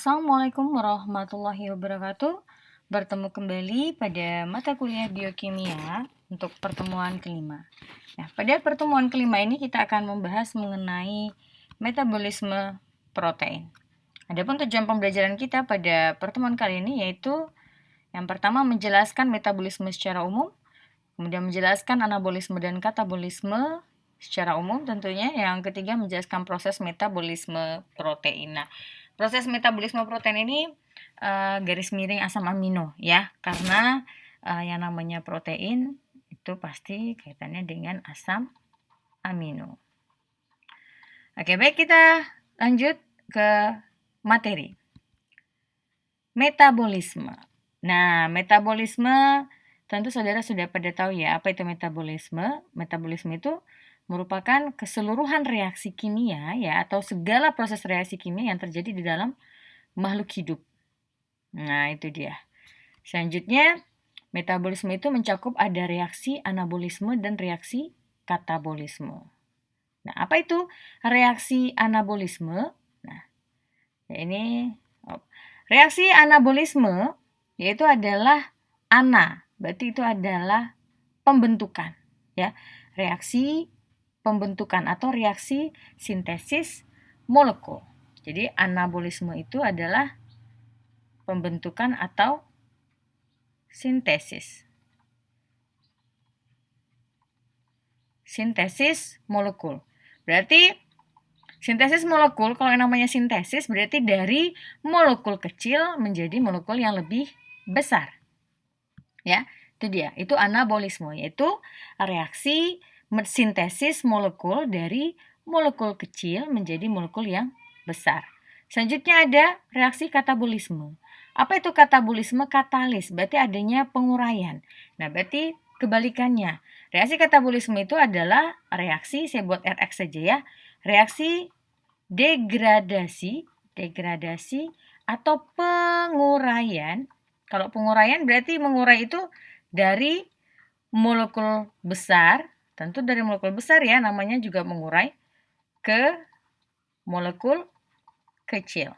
Assalamualaikum warahmatullahi wabarakatuh. Bertemu kembali pada mata kuliah biokimia untuk pertemuan kelima. Nah, pada pertemuan kelima ini kita akan membahas mengenai metabolisme protein. Adapun tujuan pembelajaran kita pada pertemuan kali ini yaitu yang pertama menjelaskan metabolisme secara umum, kemudian menjelaskan anabolisme dan katabolisme secara umum tentunya. Yang ketiga menjelaskan proses metabolisme protein. Nah, proses metabolisme protein ini garis miring asam amino ya, karena yang namanya protein itu pasti kaitannya dengan asam amino. Oke, baik, kita lanjut ke materi. Metabolisme. Nah, metabolisme tentu saudara sudah pada tahu ya apa itu metabolisme. Metabolisme itu merupakan keseluruhan reaksi kimia ya, atau segala proses reaksi kimia yang terjadi di dalam makhluk hidup. Nah, itu dia. Selanjutnya, metabolisme itu mencakup ada reaksi anabolisme dan reaksi katabolisme. Nah, apa itu reaksi anabolisme? Nah, ini reaksi anabolisme yaitu adalah berarti itu adalah pembentukan ya. Reaksi pembentukan atau reaksi sintesis molekul. Jadi anabolisme itu adalah pembentukan atau sintesis molekul. Berarti sintesis molekul, kalau yang namanya sintesis berarti dari molekul kecil menjadi molekul yang lebih besar. Ya, itu dia. Itu anabolisme, yaitu reaksi sintesis molekul dari molekul kecil menjadi molekul yang besar. Selanjutnya ada reaksi katabolisme. Apa itu katabolisme? Katalis, berarti adanya penguraian. Nah, berarti kebalikannya. Reaksi katabolisme itu adalah reaksi, saya buat RX saja ya, reaksi degradasi atau penguraian. Kalau penguraian berarti mengurai itu dari molekul besar, tentu dari molekul besar ya, namanya juga mengurai, ke molekul kecil.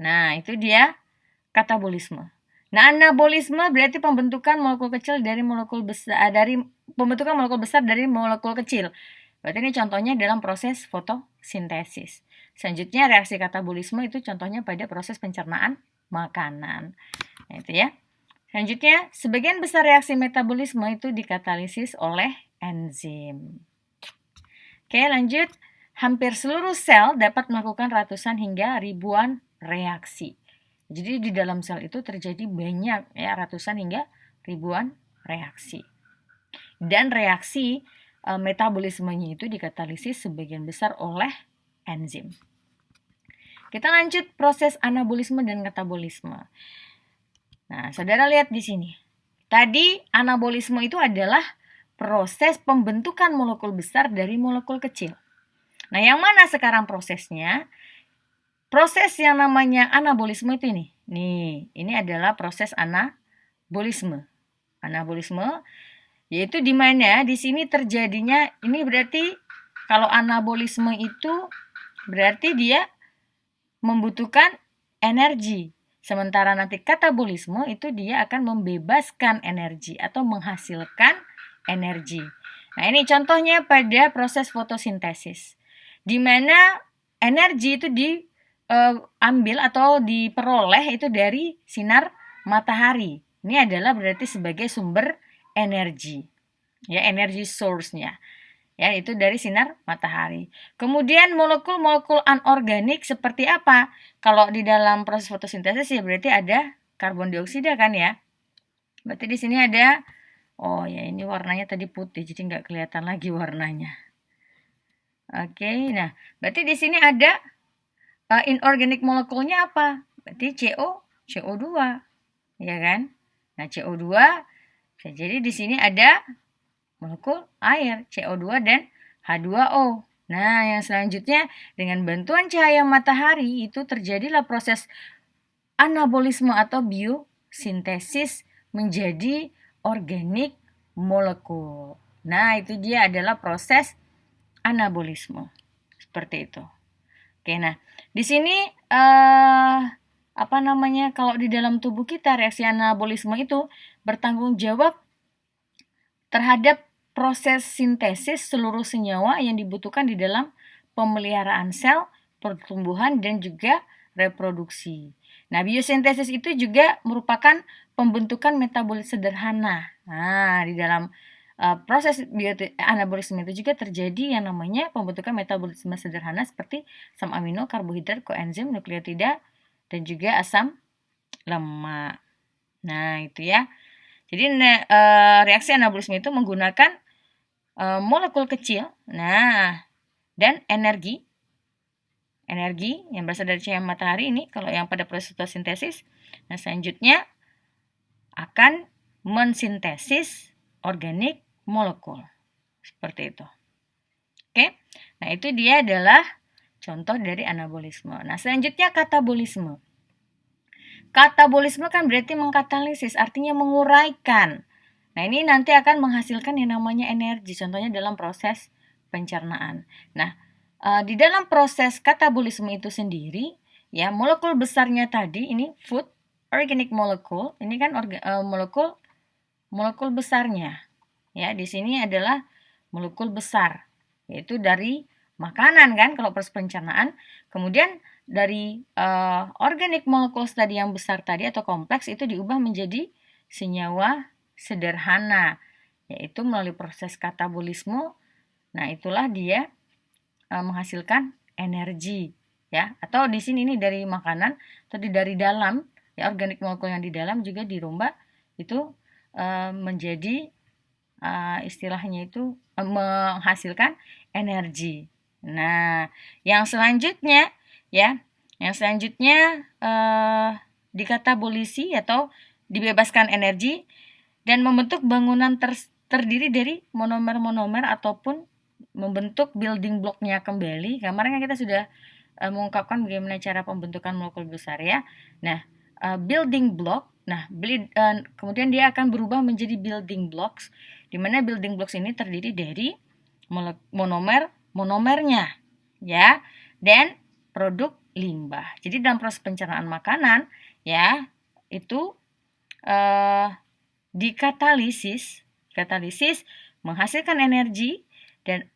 Nah, itu dia katabolisme. Nah, anabolisme berarti pembentukan molekul kecil dari molekul besar, dari pembentukan molekul besar dari molekul kecil. Berarti ini contohnya dalam proses fotosintesis. Selanjutnya reaksi katabolisme itu contohnya pada proses pencernaan makanan. Nah, itu ya. Selanjutnya, sebagian besar reaksi metabolisme itu dikatalisis oleh enzim. Oke, lanjut. Hampir seluruh sel dapat melakukan ratusan hingga ribuan reaksi. Jadi di dalam sel itu terjadi banyak ya, ratusan hingga ribuan reaksi. Dan reaksi metabolismenya itu dikatalisis sebagian besar oleh enzim. Kita lanjut proses anabolisme dan katabolisme. Nah, saudara lihat di sini. Tadi anabolisme itu adalah proses pembentukan molekul besar dari molekul kecil. Nah, yang mana sekarang prosesnya? Proses yang namanya anabolisme itu ini. Nih, ini adalah proses anabolisme. Anabolisme yaitu di mana di sini terjadinya, ini berarti kalau anabolisme itu berarti dia membutuhkan energi. Sementara nanti katabolisme itu dia akan membebaskan energi atau menghasilkan energi. Nah, ini contohnya pada proses fotosintesis, di mana energi itu diambil atau diperoleh itu dari sinar matahari. Ini adalah berarti sebagai sumber energi, ya, energi source-nya. Ya, itu dari sinar matahari. Kemudian molekul-molekul anorganik seperti apa? Kalau di dalam proses fotosintesis ya berarti ada karbon dioksida kan ya. Berarti di sini ada, oh ya ini warnanya tadi putih jadi nggak kelihatan lagi warnanya. Oke, nah berarti di sini ada inorganic molekulnya apa? Berarti CO2, ya kan? Nah CO2, jadi di sini ada molekul air, CO2 dan H2O. Nah, yang selanjutnya dengan bantuan cahaya matahari itu terjadilah proses anabolisme atau biosintesis menjadi organik molekul. Nah, itu dia adalah proses anabolisme. Seperti itu. Oke, nah, di sini kalau di dalam tubuh kita reaksi anabolisme itu bertanggung jawab terhadap proses sintesis seluruh senyawa yang dibutuhkan di dalam pemeliharaan sel, pertumbuhan, dan juga reproduksi. Nah, biosintesis itu juga merupakan pembentukan metabolit sederhana. Nah, di dalam proses anabolisme itu juga terjadi yang namanya pembentukan metabolisme sederhana seperti asam amino, karbohidrat, koenzim, nukleotida, dan juga asam lemak. Nah, itu ya. Jadi reaksi anabolisme itu menggunakan molekul kecil, dan energi yang berasal dari cahaya matahari ini kalau yang pada proses fotosintesis. Nah, selanjutnya akan mensintesis organik molekul. Seperti itu. Oke. Nah, itu dia adalah contoh dari anabolisme. Nah, selanjutnya katabolisme. Katabolisme kan berarti mengkatalisis, artinya menguraikan. Nah, ini nanti akan menghasilkan yang namanya energi, contohnya dalam proses pencernaan. Nah, di dalam proses katabolisme itu sendiri, ya, molekul besarnya tadi ini food organic molecule, ini kan molekul besarnya. Ya, di sini adalah molekul besar, yaitu dari makanan kan kalau proses pencernaan. Kemudian dari organic molecules tadi yang besar tadi atau kompleks itu diubah menjadi senyawa sederhana, yaitu melalui proses katabolisme. Nah, itulah dia menghasilkan energi, ya. Atau di sini ini dari makanan atau dari dalam, ya, organik molekul yang di dalam juga dirubah itu menjadi istilahnya itu menghasilkan energi. Nah, yang selanjutnya dikatabolisi atau dibebaskan energi dan membentuk bangunan terdiri dari monomer-monomer ataupun membentuk building block-nya kembali. Kemarin kan kita sudah mengungkapkan bagaimana cara pembentukan molekul besar, ya. Nah, building block, kemudian dia akan berubah menjadi building blocks, di mana building blocks ini terdiri dari monomernya, ya, dan produk limbah. Jadi dalam proses pencernaan makanan, ya, itu dikatalisis menghasilkan energi dan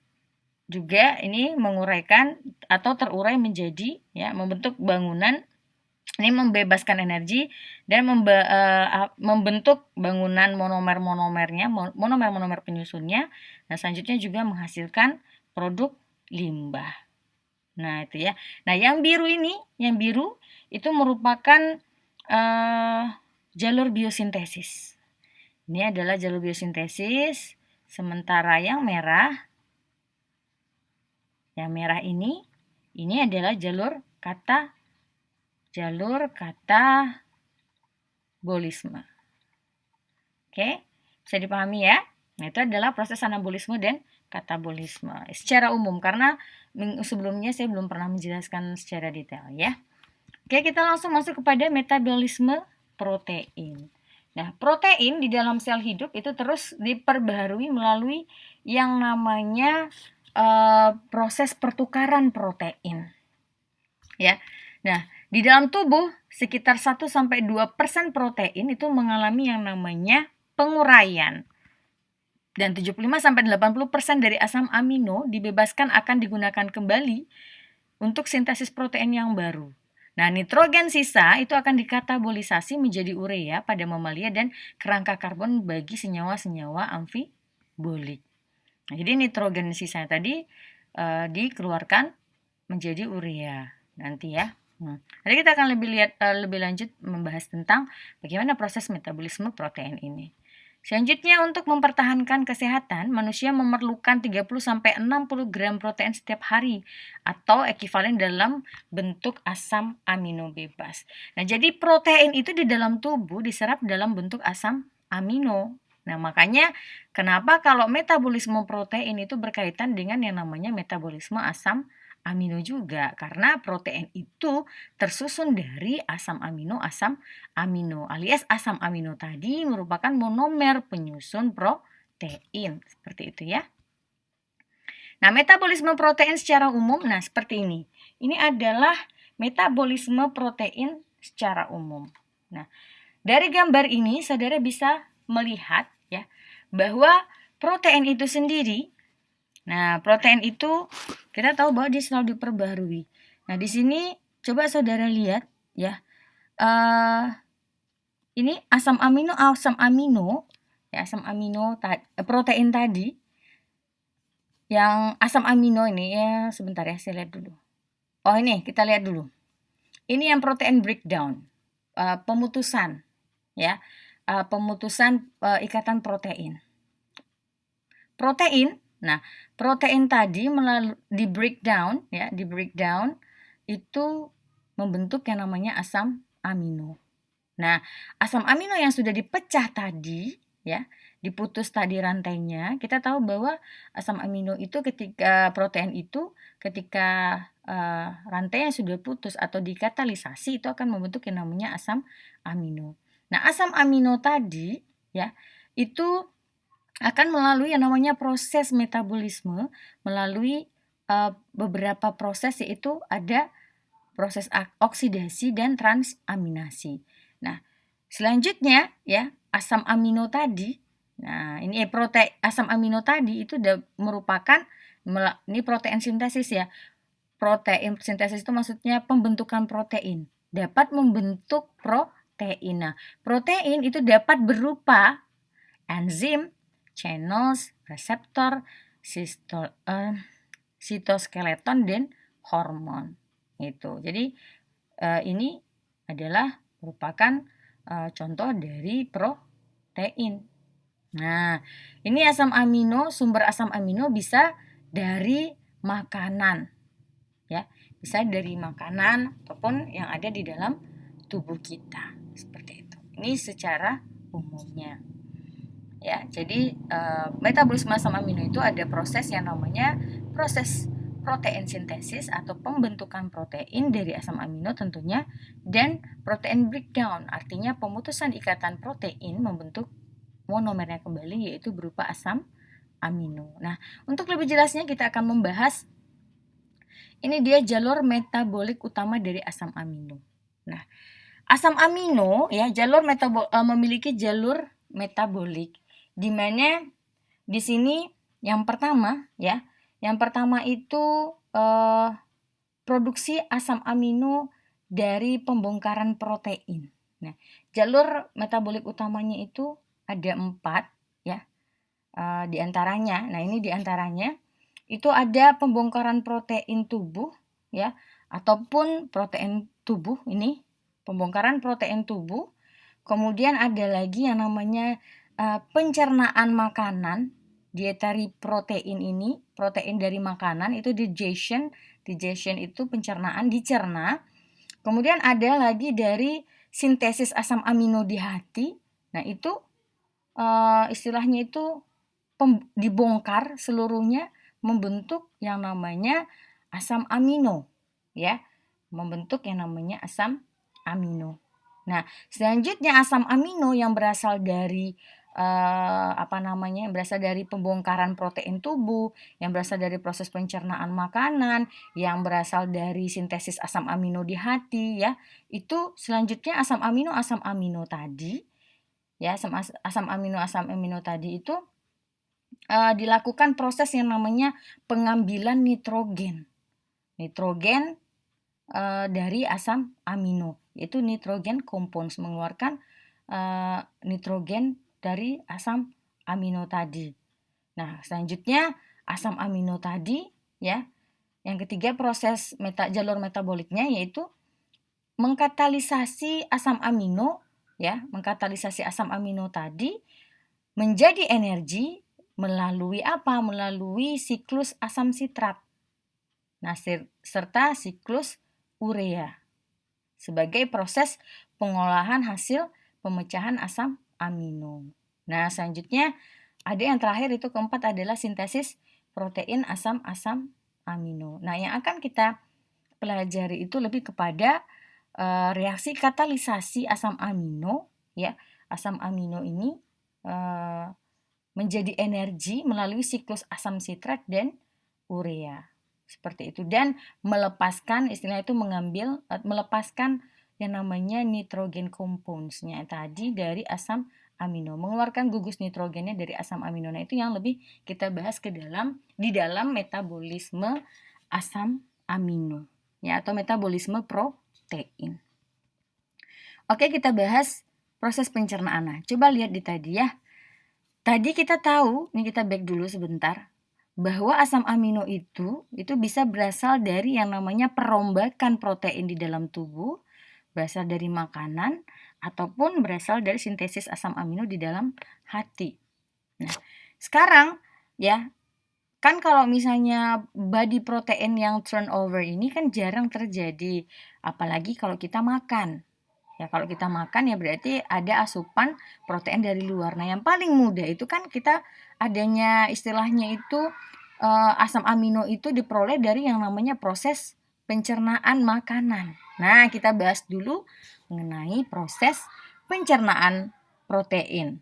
juga ini menguraikan atau terurai menjadi, ya, membentuk bangunan. Ini membebaskan energi dan membentuk bangunan monomer-monomernya, monomer-monomer penyusunnya. Nah, selanjutnya juga menghasilkan produk limbah. Nah, itu ya. Nah, yang biru itu merupakan jalur biosintesis. Ini adalah jalur biosintesis. Sementara yang merah ini adalah jalur katabolisme. Oke, bisa dipahami ya? Nah, itu adalah proses anabolisme dan katabolisme secara umum, karena sebelumnya saya belum pernah menjelaskan secara detail, ya. Oke, kita langsung masuk kepada metabolisme protein. Nah, protein di dalam sel hidup itu terus diperbaharui melalui yang namanya proses pertukaran protein, ya. Nah, di dalam tubuh sekitar 1-2% protein itu mengalami yang namanya penguraian. Dan 75-80% dari asam amino dibebaskan akan digunakan kembali untuk sintesis protein yang baru. Nah, nitrogen sisa itu akan dikatabolisasi menjadi urea pada mamalia dan kerangka karbon bagi senyawa-senyawa amfibolik. Nah, jadi nitrogen sisa tadi dikeluarkan menjadi urea nanti, ya. Nanti kita akan lebih lanjut membahas tentang bagaimana proses metabolisme protein ini. Selanjutnya, untuk mempertahankan kesehatan, manusia memerlukan 30-60 gram protein setiap hari atau ekivalen dalam bentuk asam amino bebas. Nah, jadi protein itu di dalam tubuh diserap dalam bentuk asam amino. Nah, makanya kenapa kalau metabolisme protein itu berkaitan dengan yang namanya metabolisme asam amino juga, karena protein itu tersusun dari asam amino alias asam amino tadi merupakan monomer penyusun protein, seperti itu, ya. Nah, metabolisme protein secara umum, seperti ini. Ini adalah metabolisme protein secara umum. Nah, dari gambar ini saudara bisa melihat ya bahwa protein itu sendiri, nah protein itu kita tahu bahwa dia selalu diperbarui. Nah, di sini coba saudara lihat ya. Ini asam amino ya, protein tadi. Yang asam amino ini ya, sebentar ya, saya lihat dulu. Oh, ini kita lihat dulu. Ini yang protein breakdown, pemutusan ya. Pemutusan ikatan protein. Nah, protein tadi di breakdown itu membentuk yang namanya asam amino. Nah, asam amino yang sudah dipecah tadi ya, diputus tadi rantainya, kita tahu bahwa asam amino itu ketika rantainya sudah putus atau dikatalisasi, itu akan membentuk yang namanya asam amino. Nah, asam amino tadi ya, itu akan melalui yang namanya proses metabolisme, melalui beberapa proses, yaitu ada proses oksidasi dan transaminasi. Nah, selanjutnya ya, asam amino tadi. Nah, ini asam amino tadi itu merupakan ini protein sintesis ya. Protein sintesis itu maksudnya pembentukan protein. Dapat membentuk protein. Nah, protein itu dapat berupa enzim, channels, reseptor, sitoskeleton, dan hormon. Itu. Jadi ini adalah merupakan contoh dari protein. Nah, ini asam amino, sumber asam amino bisa dari makanan. Ya, bisa dari makanan ataupun yang ada di dalam tubuh kita. Seperti itu. Ini secara umumnya. Ya, jadi metabolisme asam amino itu ada proses yang namanya proses protein sintesis atau pembentukan protein dari asam amino tentunya, dan protein breakdown artinya pemutusan ikatan protein membentuk monomernya kembali, yaitu berupa asam amino. Nah, untuk lebih jelasnya kita akan membahas ini dia jalur metabolik utama dari asam amino. Nah, asam amino ya memiliki jalur metabolik, di mana di sini yang pertama itu produksi asam amino dari pembongkaran protein. Nah, jalur metabolik utamanya itu ada 4 ya, di antaranya. Nah, ini di antaranya itu ada pembongkaran protein tubuh ya, ataupun protein tubuh, ini pembongkaran protein tubuh. Kemudian ada lagi yang namanya pencernaan makanan, dietary protein ini, protein dari makanan itu digestion itu pencernaan, dicerna. Kemudian ada lagi dari sintesis asam amino di hati. Nah, itu istilahnya itu dibongkar seluruhnya membentuk yang namanya asam amino ya, membentuk yang namanya asam amino. Nah, selanjutnya asam amino yang berasal dari yang berasal dari pembongkaran protein tubuh, yang berasal dari proses pencernaan makanan, yang berasal dari sintesis asam amino di hati ya. Itu selanjutnya asam amino tadi ya, asam amino tadi itu dilakukan proses yang namanya pengambilan nitrogen dari asam amino, yaitu nitrogen compounds, mengeluarkan nitrogen dari asam amino tadi. Nah, selanjutnya asam amino tadi ya, yang ketiga proses jalur metaboliknya yaitu mengkatalisasi asam amino ya, mengkatalisasi asam amino tadi menjadi energi melalui apa? Melalui siklus asam sitrat. Nah, serta siklus urea sebagai proses pengolahan hasil pemecahan asam amino. Nah, selanjutnya ada yang terakhir, itu keempat adalah sintesis protein asam amino. Nah, yang akan kita pelajari itu lebih kepada reaksi katalisasi asam amino ya. Asam amino ini menjadi energi melalui siklus asam sitrat dan urea. Seperti itu, dan melepaskan, istilah itu melepaskan yang namanya nitrogen compounds-nya tadi dari asam amino, mengeluarkan gugus nitrogennya dari asam amino. Nah, itu yang lebih kita bahas di dalam metabolisme asam amino ya, atau metabolisme protein. Oke, kita bahas proses pencernaan. Nah, coba lihat di tadi ya. Tadi kita tahu, nih kita back dulu sebentar, bahwa asam amino itu bisa berasal dari yang namanya perombakan protein di dalam tubuh, berasal dari makanan, ataupun berasal dari sintesis asam amino di dalam hati. Nah, sekarang ya, kan kalau misalnya body protein yang turnover ini kan jarang terjadi, apalagi kalau kita makan. Ya, kalau kita makan ya berarti ada asupan protein dari luar. Nah, yang paling mudah itu kan kita adanya istilahnya itu asam amino itu diperoleh dari yang namanya proses pencernaan makanan. Nah, kita bahas dulu mengenai proses pencernaan protein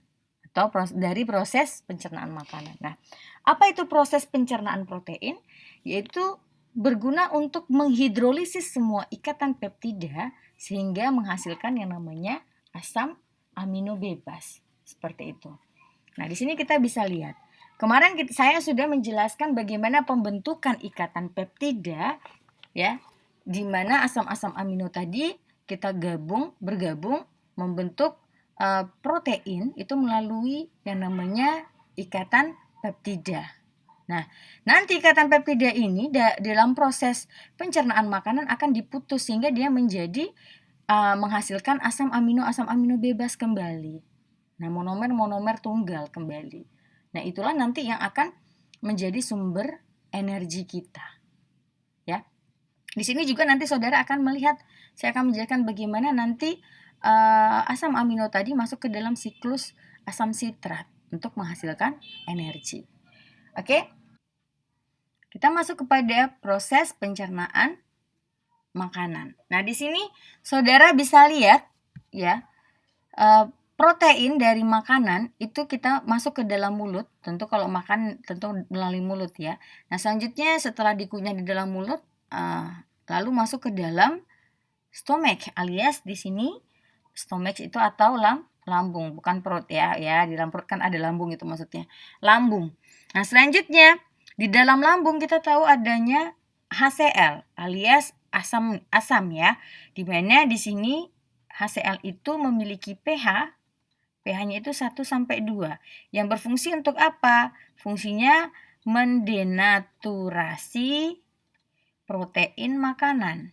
atau dari proses pencernaan makanan. Nah, apa itu proses pencernaan protein? Yaitu berguna untuk menghidrolisis semua ikatan peptida sehingga menghasilkan yang namanya asam amino bebas. Seperti itu. Nah, di sini kita bisa lihat. Kemarin saya sudah menjelaskan bagaimana pembentukan ikatan peptida ya, di mana asam-asam amino tadi kita bergabung membentuk protein itu melalui yang namanya ikatan peptida. Nah, nanti ikatan peptida ini dalam proses pencernaan makanan akan diputus sehingga dia menjadi menghasilkan asam amino bebas kembali. Nah, monomer tunggal kembali. Nah, itulah nanti yang akan menjadi sumber energi kita. Ya. Di sini juga nanti saudara akan melihat, saya akan menjelaskan bagaimana nanti asam amino tadi masuk ke dalam siklus asam sitrat untuk menghasilkan energi. Oke? Kita masuk kepada proses pencernaan makanan. Nah, di sini saudara bisa lihat ya, protein dari makanan itu kita masuk ke dalam mulut. Tentu kalau makan tentu melalui mulut ya. Nah, selanjutnya setelah dikunyah di dalam mulut, lalu masuk ke dalam stomach, alias di sini stomach itu atau lambung, bukan perut ya. Ya, di dalam perut kan ada lambung, itu maksudnya. Lambung. Nah, selanjutnya di dalam lambung kita tahu adanya HCl alias asam ya. Di mana di sini HCl itu memiliki pH-nya itu 1 sampai 2 yang berfungsi untuk apa? Fungsinya mendenaturasi protein makanan.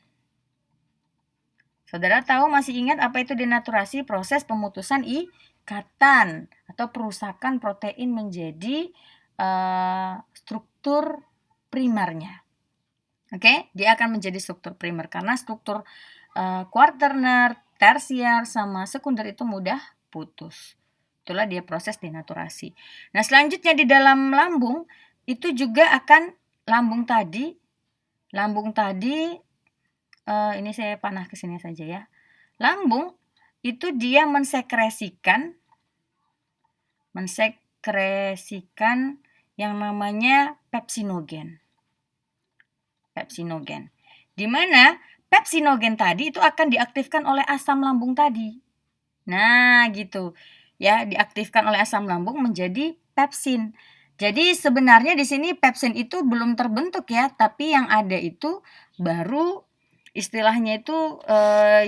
Saudara tahu, masih ingat apa itu denaturasi? Proses pemutusan ikatan atau perusakan protein menjadi struktur primernya. Oke, dia akan menjadi struktur primer karena struktur kuarterner, tersier, sama sekunder itu mudah putus. Itulah dia proses denaturasi. Nah, selanjutnya di dalam lambung itu juga akan lambung tadi ini saya panah ke sini saja ya. Lambung itu dia mensekresikan yang namanya pepsinogen. Di mana pepsinogen tadi itu akan diaktifkan oleh asam lambung tadi. Nah, gitu. Ya, diaktifkan oleh asam lambung menjadi pepsin. Jadi sebenarnya di sini pepsin itu belum terbentuk ya, tapi yang ada itu baru istilahnya itu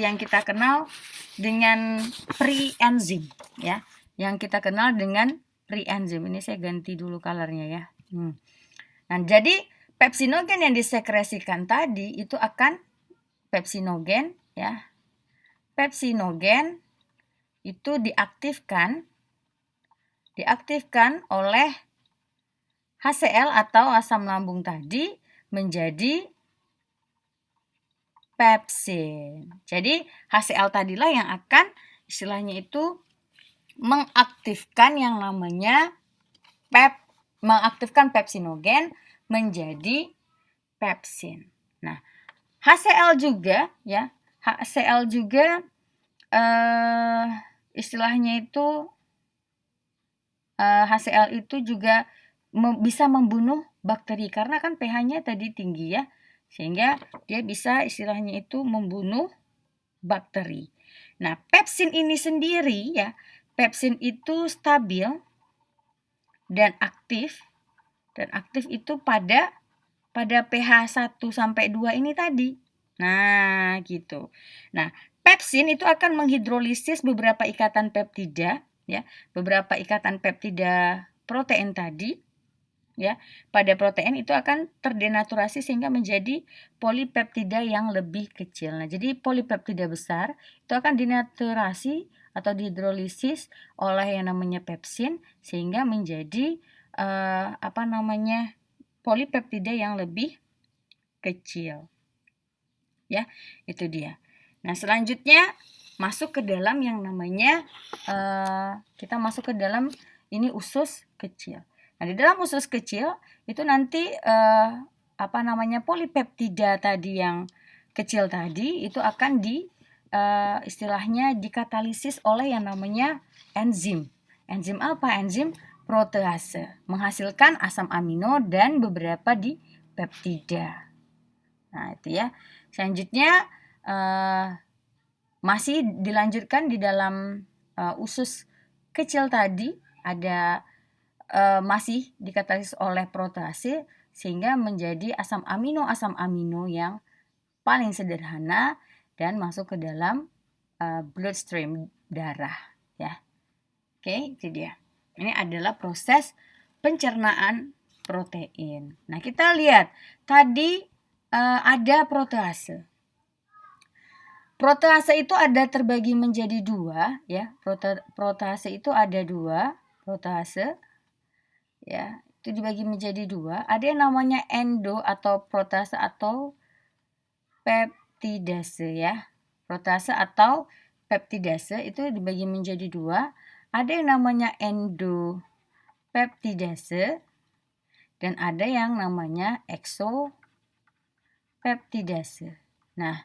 yang kita kenal dengan pre-enzim ya. Yang kita kenal dengan pre-enzim. Ini saya ganti dulu colornya ya. Nah, jadi pepsinogen yang disekresikan tadi itu akan pepsinogen ya. Pepsinogen itu diaktifkan oleh HCl atau asam lambung tadi menjadi pepsin. Jadi HCl tadilah yang akan istilahnya itu mengaktifkan yang namanya mengaktifkan pepsinogen menjadi pepsin. Nah, HCl juga istilahnya itu HCl itu juga bisa membunuh bakteri karena kan pH-nya tadi tinggi ya, sehingga dia bisa istilahnya itu membunuh bakteri. Nah, pepsin ini sendiri ya, pepsin itu stabil dan aktif itu pada pH 1 sampai 2 ini tadi. Nah, gitu. Nah, pepsin itu akan menghidrolisis beberapa ikatan peptida ya, beberapa ikatan peptida protein tadi ya. Pada protein itu akan terdenaturasi sehingga menjadi polipeptida yang lebih kecil. Nah, jadi polipeptida besar itu akan dinaturasi atau dihidrolisis oleh yang namanya pepsin sehingga menjadi polipeptida yang lebih kecil. Ya, itu dia. Nah, selanjutnya masuk ke dalam yang namanya kita masuk ke dalam ini usus kecil. Nah, di dalam usus kecil itu nanti polipeptida tadi yang kecil tadi itu akan istilahnya dikatalisis oleh yang namanya enzim. Enzim apa? Enzim protease, menghasilkan asam amino dan beberapa di peptida. Nah, itu ya. Selanjutnya masih dilanjutkan di dalam usus kecil tadi ada masih dikatalisis oleh protease sehingga menjadi asam amino yang paling sederhana dan masuk ke dalam bloodstream darah ya. Oke, itu dia. Ini adalah proses pencernaan protein. Nah, kita lihat tadi ada protease. Protease itu ada terbagi menjadi dua ya. Protease itu ada dua protease ya. Itu dibagi menjadi dua. Ada yang namanya endo atau protease atau peptidase ya. Protease atau peptidase itu dibagi menjadi dua. Ada yang namanya endopeptidase dan ada yang namanya exopeptidase. Nah,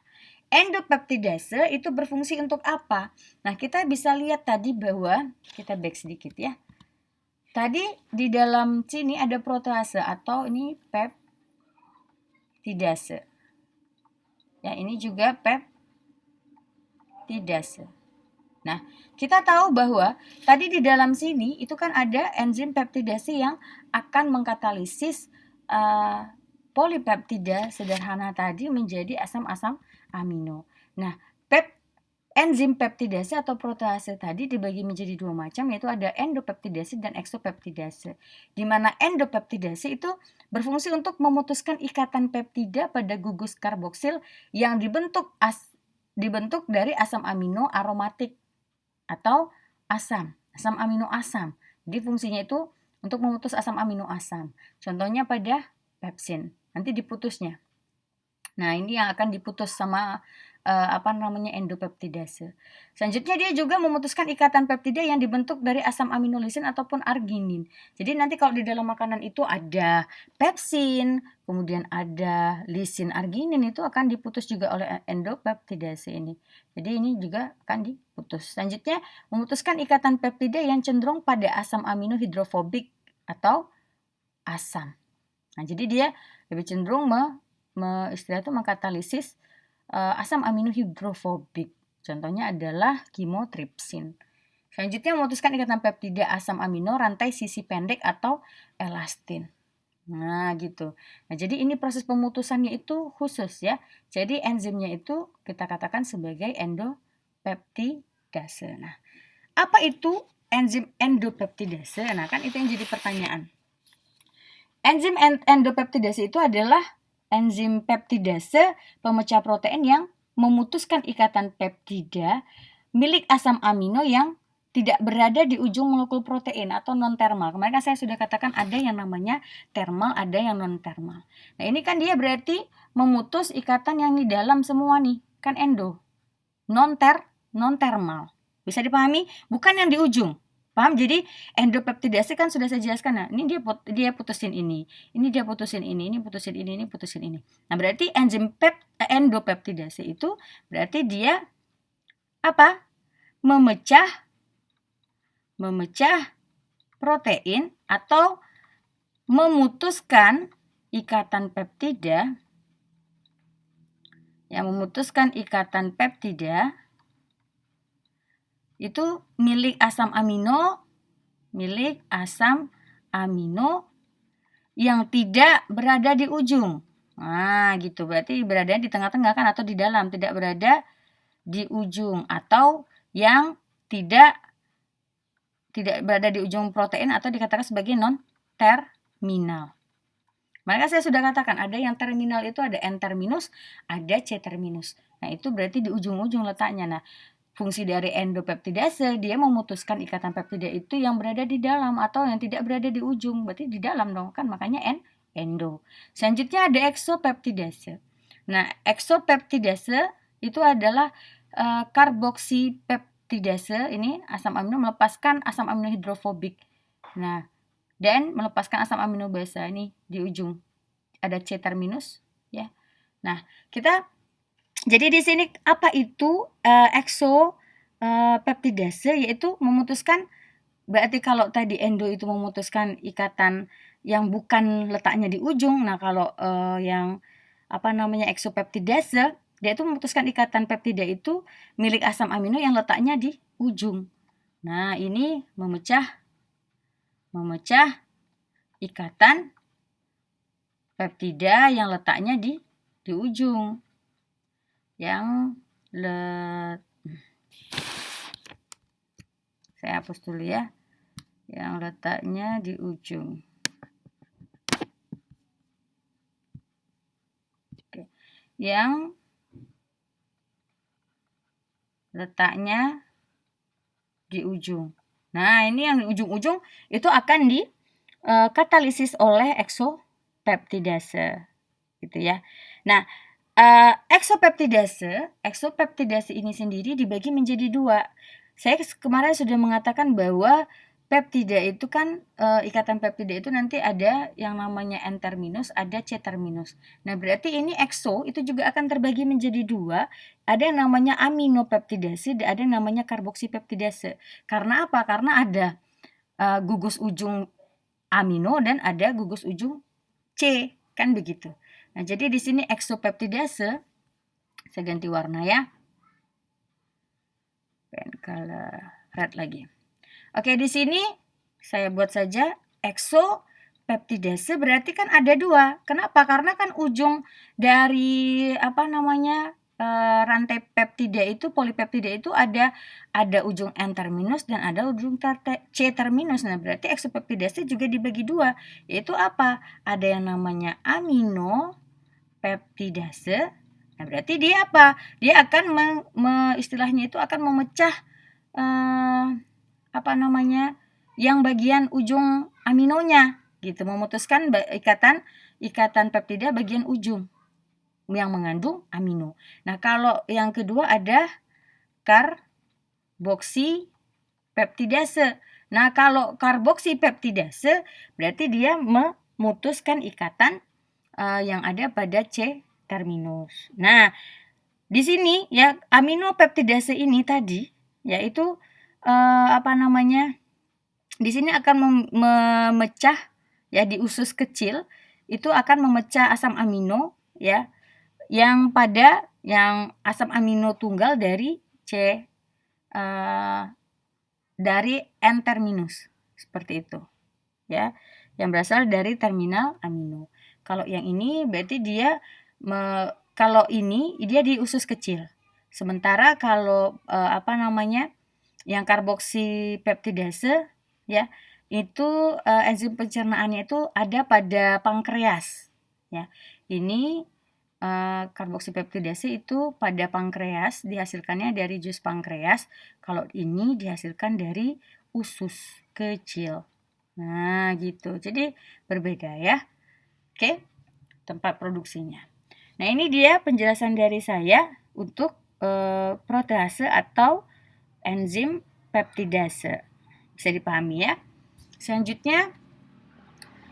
endopeptidase itu berfungsi untuk apa? Nah, kita bisa lihat tadi bahwa kita back sedikit ya. Tadi di dalam sini ada protease atau ini peptidase. Ya, ini juga peptidase. Nah, kita tahu bahwa tadi di dalam sini itu kan ada enzim peptidase yang akan mengkatalisis polipeptida sederhana tadi menjadi asam-asam amino. Nah, enzim peptidase atau protease tadi dibagi menjadi dua macam, yaitu ada endopeptidase dan exopeptidase. Di mana endopeptidase itu berfungsi untuk memutuskan ikatan peptida pada gugus karboksil yang dibentuk dari asam amino aromatik atau asam amino asam. Jadi fungsinya itu untuk memutus asam amino asam. Contohnya pada pepsin, nanti diputusnya. Nah, ini yang akan diputus sama endopeptidase. Selanjutnya dia juga memutuskan ikatan peptida yang dibentuk dari asam amino lisin ataupun arginin. Jadi nanti kalau di dalam makanan itu ada pepsin, kemudian ada lisin arginin, itu akan diputus juga oleh endopeptidase ini. Jadi ini juga akan diputus. Selanjutnya memutuskan ikatan peptida yang cenderung pada asam amino hidrofobik atau asam. Nah, jadi dia lebih cenderung mengkatalisis asam amino hidrofobik. Contohnya adalah chymotrypsin. Selanjutnya memutuskan ikatan peptida asam amino rantai sisi pendek atau elastin. Nah, gitu. Nah, jadi ini proses pemutusannya itu khusus ya. Jadi enzimnya itu kita katakan sebagai endopeptidase. Nah, apa itu enzim endopeptidase? Nah, kan itu yang jadi pertanyaan. Enzim endopeptidase itu adalah enzim peptidase pemecah protein yang memutuskan ikatan peptida milik asam amino yang tidak berada di ujung molekul protein atau non-termal. Kemarin kan saya sudah katakan ada yang namanya termal, ada yang non-termal. Nah, ini kan dia berarti memutus ikatan yang di dalam semua nih, kan endo. Non-termal. Bisa dipahami? Bukan yang di ujung. Paham? Jadi endopeptidase kan sudah saya jelaskan. Nah, ini dia putusin ini dia putusin ini putusin ini putusin ini. Nah, berarti enzim endopeptidase itu berarti dia apa? Memecah protein atau memutuskan ikatan peptida, yang memutuskan ikatan peptida itu milik asam amino yang tidak berada di ujung. Nah, gitu. Berarti berada di tengah-tengah kan, atau di dalam, tidak berada di ujung, atau yang tidak berada di ujung protein, atau dikatakan sebagai non-terminal. Maka saya sudah katakan ada yang terminal itu ada N-terminus, ada C-terminus. Nah, itu berarti di ujung-ujung letaknya. Nah, fungsi dari endopeptidase, dia memutuskan ikatan peptida itu yang berada di dalam atau yang tidak berada di ujung. Berarti di dalam dong, kan makanya endo. Selanjutnya ada eksopeptidase. Nah, eksopeptidase itu adalah karboksipeptidase. Ini asam amino melepaskan asam amino hidrofobik. Nah, dan melepaskan asam amino basa ini di ujung. Ada C terminus ya. Nah, jadi di sini apa itu eksopeptidase, yaitu memutuskan, berarti kalau tadi endo itu memutuskan ikatan yang bukan letaknya di ujung. Nah, kalau yang eksopeptidase, dia itu memutuskan ikatan peptida itu milik asam amino yang letaknya di ujung. Nah, ini memecah ikatan peptida yang letaknya di ujung. Saya hapus dulu ya. Yang letaknya di ujung. Oke. Yang letaknya di ujung. Nah, ini yang di ujung-ujung itu akan katalisis oleh eksopeptidase, gitu ya. Nah, eksopeptidase ini sendiri dibagi menjadi dua. Saya kemarin sudah mengatakan bahwa peptida itu kan ikatan peptida itu nanti ada yang namanya N-terminus, ada C-terminus. Nah, berarti ini ekso itu juga akan terbagi menjadi dua. Ada yang namanya aminopeptidase, ada yang namanya karboksipeptidase. Karena apa? Karena ada gugus ujung amino dan ada gugus ujung C, kan begitu. Nah, jadi di sini eksopeptidase, saya ganti warna ya. Pen color red lagi. Oke, di sini saya buat saja eksopeptidase, berarti kan ada dua. Kenapa? Karena kan ujung dari rantai peptida itu, polipeptida itu ada ujung N-terminus dan ada ujung C-terminus. Nah, berarti eksopeptidase juga dibagi dua, yaitu apa? Ada yang namanya aminopeptidase. Nah, berarti dia apa? Dia akan istilahnya itu akan memecah yang bagian ujung aminonya, gitu, memutuskan ikatan peptida bagian ujung yang mengandung amino. Nah, kalau yang kedua ada karboksipeptidase. Nah, kalau karboksipeptidase berarti dia memutuskan ikatan yang ada pada C terminus. Nah, di sini ya aminopeptidase ini tadi yaitu di sini akan memecah ya, di usus kecil itu akan memecah asam amino ya, yang asam amino tunggal dari dari N-terminus, seperti itu ya, yang berasal dari terminal amino. Kalau yang ini berarti dia kalau ini dia di usus kecil. Sementara kalau yang karboksipeptidase ya, itu enzim pencernaannya itu ada pada pankreas ya. Ini karboksipeptidase itu pada pankreas, dihasilkannya dari jus pankreas. Kalau ini dihasilkan dari usus kecil. Nah, gitu. Jadi berbeda ya. Oke, tempat produksinya. Nah, ini dia penjelasan dari saya untuk protease atau enzim peptidase. Bisa dipahami ya. Selanjutnya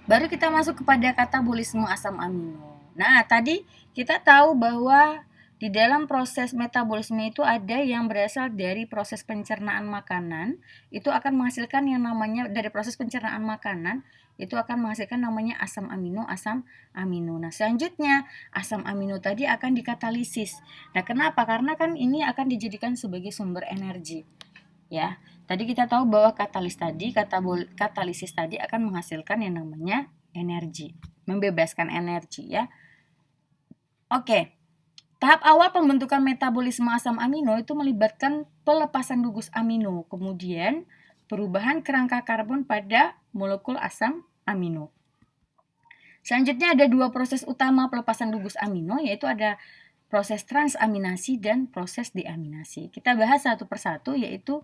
baru kita masuk kepada katabolisme asam amino. Nah, tadi kita tahu bahwa di dalam proses metabolisme itu ada yang berasal dari proses pencernaan makanan, itu akan menghasilkan yang namanya dari proses pencernaan makanan, itu akan menghasilkan namanya asam amino, asam amino. Nah, selanjutnya asam amino tadi akan dikatalisis. Nah, kenapa? Karena kan ini akan dijadikan sebagai sumber energi. Ya, tadi kita tahu bahwa katalisis tadi akan menghasilkan yang namanya energi, membebaskan energi ya. Oke. Tahap awal pembentukan metabolisme asam amino itu melibatkan pelepasan gugus amino, kemudian perubahan kerangka karbon pada molekul asam amino. Selanjutnya ada dua proses utama pelepasan gugus amino, yaitu ada proses transaminasi dan proses deaminasi. Kita bahas satu persatu, yaitu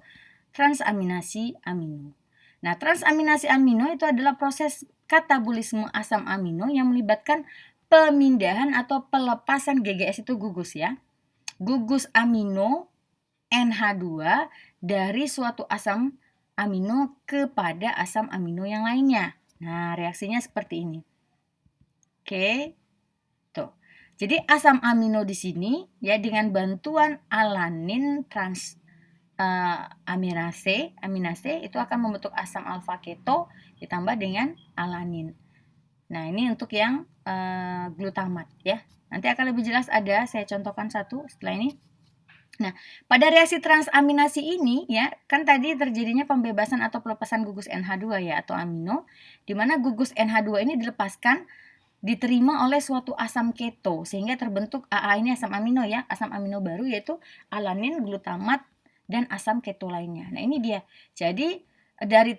transaminasi amino. Nah, transaminasi amino itu adalah proses katabolisme asam amino yang melibatkan pemindahan atau pelepasan GGS itu gugus ya. Gugus amino NH2 dari suatu asam amino kepada asam amino yang lainnya. Nah, reaksinya seperti ini. Oke. Tuh. Jadi asam amino di sini ya dengan bantuan alanin aminase itu akan membentuk asam alfa keto ditambah dengan alanin. Nah, ini untuk yang glutamat ya. Nanti akan lebih jelas ada, saya contohkan satu setelah ini. Nah, pada reaksi transaminasi ini ya, kan tadi terjadinya pembebasan atau pelepasan gugus NH2 ya atau amino, di mana gugus NH2 ini dilepaskan diterima oleh suatu asam keto sehingga terbentuk AA ini asam amino ya, asam amino baru yaitu alanin, glutamat dan asam keto lainnya. Nah, ini dia. Jadi dari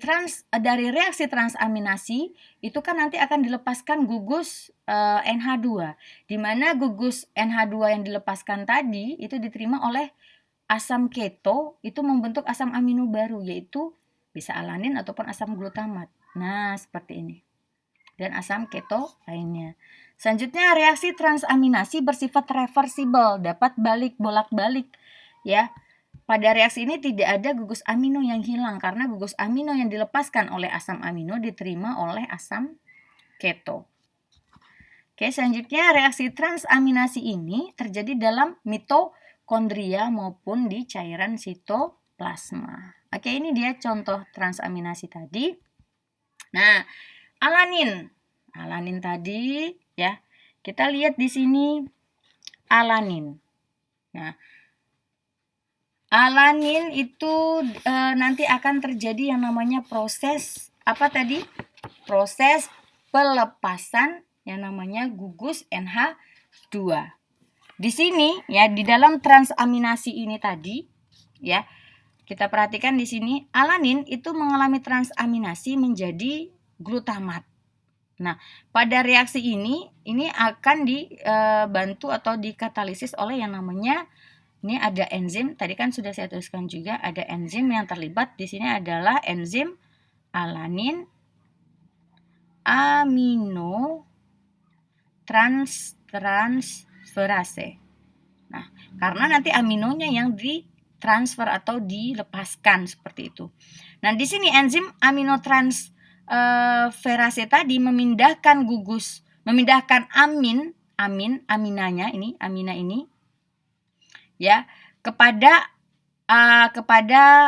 reaksi transaminasi itu kan nanti akan dilepaskan gugus NH2, di mana gugus NH2 yang dilepaskan tadi itu diterima oleh asam keto itu membentuk asam amino baru yaitu bisa alanin ataupun asam glutamat. Nah, seperti ini. Dan asam keto lainnya. Selanjutnya reaksi transaminasi bersifat reversible, dapat bolak-balik ya. Pada reaksi ini tidak ada gugus amino yang hilang karena gugus amino yang dilepaskan oleh asam amino diterima oleh asam keto. Oke, selanjutnya reaksi transaminasi ini terjadi dalam mitokondria maupun di cairan sitoplasma. Oke, ini dia contoh transaminasi tadi. Nah, alanin tadi ya. Kita lihat di sini alanin. Nah, alanin itu nanti akan terjadi yang namanya proses apa tadi? Proses pelepasan yang namanya gugus NH2. Di sini ya di dalam transaminasi ini tadi ya, kita perhatikan di sini alanin itu mengalami transaminasi menjadi glutamat. Nah, pada reaksi ini akan dibantu atau dikatalisis oleh yang namanya ini ada enzim, tadi kan sudah saya tuliskan juga ada enzim yang terlibat di sini adalah enzim alanin amino transferase. Nah, karena nanti aminonya yang ditransfer atau dilepaskan seperti itu. Nah, di sini enzim amino transferase tadi memindahkan aminanya ini, amina ini ya kepada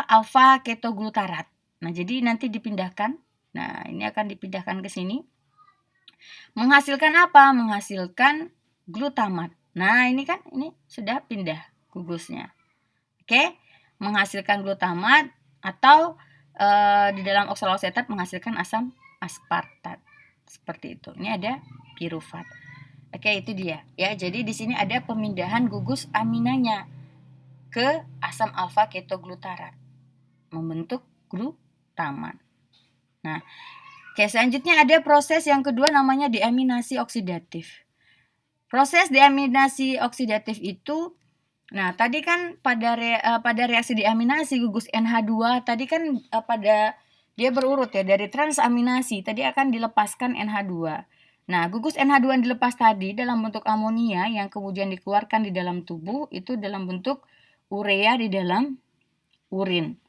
alfa ketoglutarat. Nah, jadi nanti dipindahkan. Nah, ini akan dipindahkan ke sini. Menghasilkan apa? Menghasilkan glutamat. Nah, ini kan ini sudah pindah gugusnya. Oke, menghasilkan glutamat atau di dalam oksaloasetat menghasilkan asam aspartat. Seperti itu. Ini ada pirufat. Oke, itu dia ya. Jadi di sini ada pemindahan gugus aminanya ke asam alfa ketoglutarat membentuk glutamat. Nah, oke, selanjutnya ada proses yang kedua namanya deaminasi oksidatif. Proses deaminasi oksidatif itu nah, tadi kan pada reaksi deaminasi gugus NH2 tadi kan pada dia berurut ya dari transaminasi tadi akan dilepaskan NH2. Nah, gugus NH2 yang dilepas tadi dalam bentuk amonia yang kemudian dikeluarkan di dalam tubuh itu dalam bentuk urea di dalam urin.